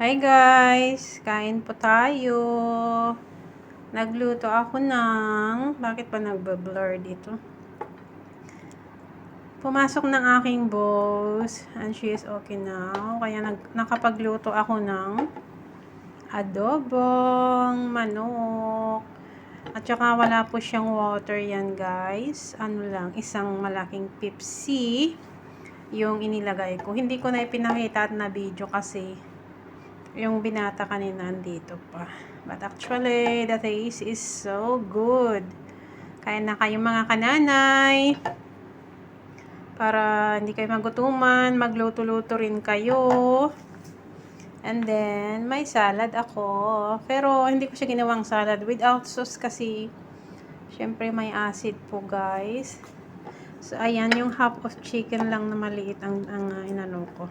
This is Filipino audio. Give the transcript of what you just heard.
Hi guys! Kain po tayo. Nagluto ako ng... Bakit pa nagba-blur dito? Pumasok ng aking boss and she is okay now. Kaya nakapagluto ako ng adobong manok. At saka wala po siyang water yan guys. Ano lang, isang malaking Pepsi yung inilagay ko. Hindi ko na ipinakita at na video kasi yung binata kanina andito pa. But actually, the taste is so good. Kaya na kayo mga kananay. Para hindi kayo magutuman, magluto-luto rin kayo. And then, may salad ako. Pero, hindi ko siya ginawang salad without sauce kasi syempre may acid po guys. So, ayan, yung half of chicken lang na maliit ang inano ko.